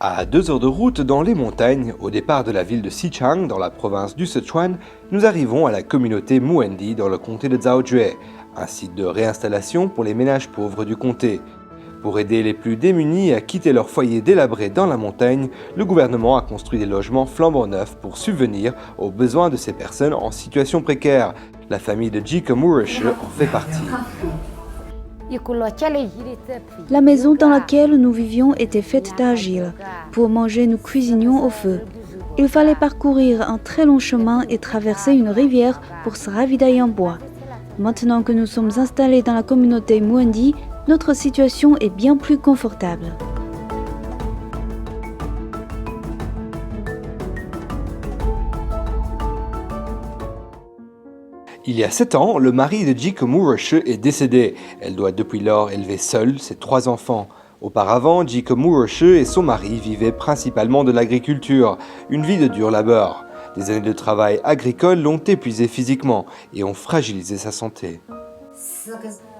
À 2 heures de route dans les montagnes, au départ de la ville de Xichang, dans la province du Sichuan, nous arrivons à la communauté Muendi dans le comté de Zhaojue, un site de réinstallation pour les ménages pauvres du comté. Pour aider les plus démunis à quitter leur foyer délabré dans la montagne, le gouvernement a construit des logements flambant neufs pour subvenir aux besoins de ces personnes en situation précaire. La famille de Ji Kemurashe en fait partie. La maison dans laquelle nous vivions était faite d'argile. Pour manger, nous cuisinions au feu. Il fallait parcourir un très long chemin et traverser une rivière pour se ravitailler en bois. Maintenant que nous sommes installés dans la communauté Muendi, notre situation est bien plus confortable. Il y a 7 ans, le mari de Ji Kemurashe est décédé. Elle doit depuis lors élever seule ses 3 enfants. Auparavant, Ji Kemurashe et son mari vivaient principalement de l'agriculture, une vie de dur labeur. Des années de travail agricole l'ont épuisée physiquement et ont fragilisé sa santé.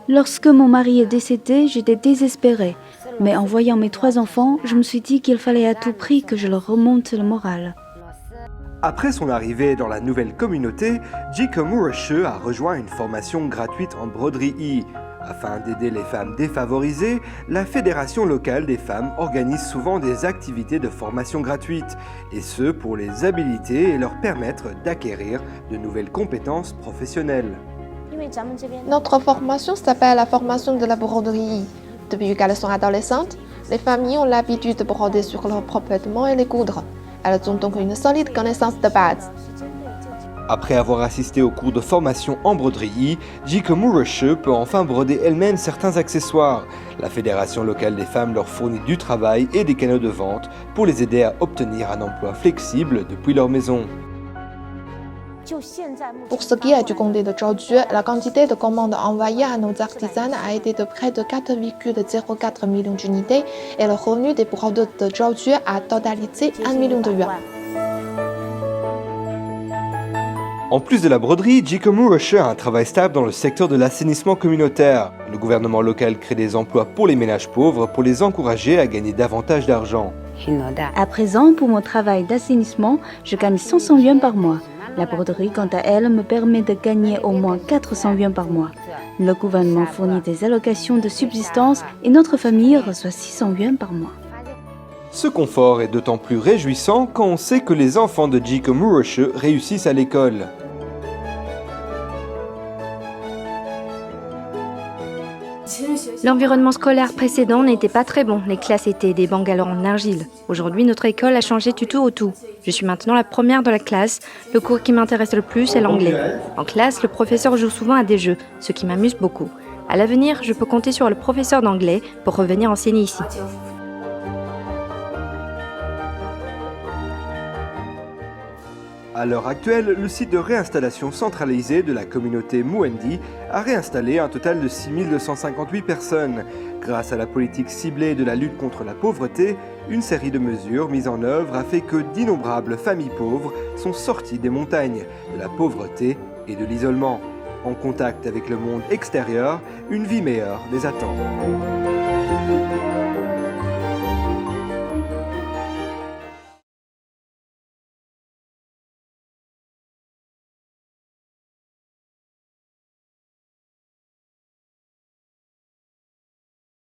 Lorsque mon mari est décédé, j'étais désespérée. Mais en voyant mes 3 enfants, je me suis dit qu'il fallait à tout prix que je leur remonte le moral. Après son arrivée dans la nouvelle communauté, Ji Kemurashe a rejoint une formation gratuite en broderie. Afin d'aider les femmes défavorisées, la Fédération locale des femmes organise souvent des activités de formation gratuites, et ce pour les habiliter et leur permettre d'acquérir de nouvelles compétences professionnelles. Notre formation s'appelle la formation de la broderie. Depuis qu'elles sont adolescentes, les familles ont l'habitude de broder sur leurs propres vêtements et les coudre. Elles ont donc une solide connaissance de base. Après avoir assisté aux cours de formation en broderie, Ji Kemurashe peut enfin broder elle-même certains accessoires. La Fédération locale des femmes leur fournit du travail et des canaux de vente pour les aider à obtenir un emploi flexible depuis leur maison. Pour ce qui est du comté de Zhaojue, la quantité de commandes envoyées à nos artisanes a été de près de 4,04 millions d'unités et le revenu des brodeurs de Zhaojue a totalisé 1 million de yuans. En plus de la broderie, Ji Kemurashe a un travail stable dans le secteur de l'assainissement communautaire. Le gouvernement local crée des emplois pour les ménages pauvres pour les encourager à gagner davantage d'argent. À présent, pour mon travail d'assainissement, je gagne 500 yuans par mois. La broderie, quant à elle, me permet de gagner au moins 400 yuans par mois. Le gouvernement fournit des allocations de subsistance et notre famille reçoit 600 yuans par mois. Ce confort est d'autant plus réjouissant quand on sait que les enfants de Ji Kemurashe réussissent à l'école. L'environnement scolaire précédent n'était pas très bon. Les classes étaient des bungalows en argile. Aujourd'hui, notre école a changé du tout au tout. Je suis maintenant la première de la classe. Le cours qui m'intéresse le plus est l'anglais. En classe, le professeur joue souvent à des jeux, ce qui m'amuse beaucoup. À l'avenir, je peux compter sur le professeur d'anglais pour revenir enseigner ici. À l'heure actuelle, le site de réinstallation centralisé de la communauté Muendi a réinstallé un total de 6258 personnes. Grâce à la politique ciblée de la lutte contre la pauvreté, une série de mesures mises en œuvre a fait que d'innombrables familles pauvres sont sorties des montagnes, de la pauvreté et de l'isolement. En contact avec le monde extérieur, une vie meilleure les attend.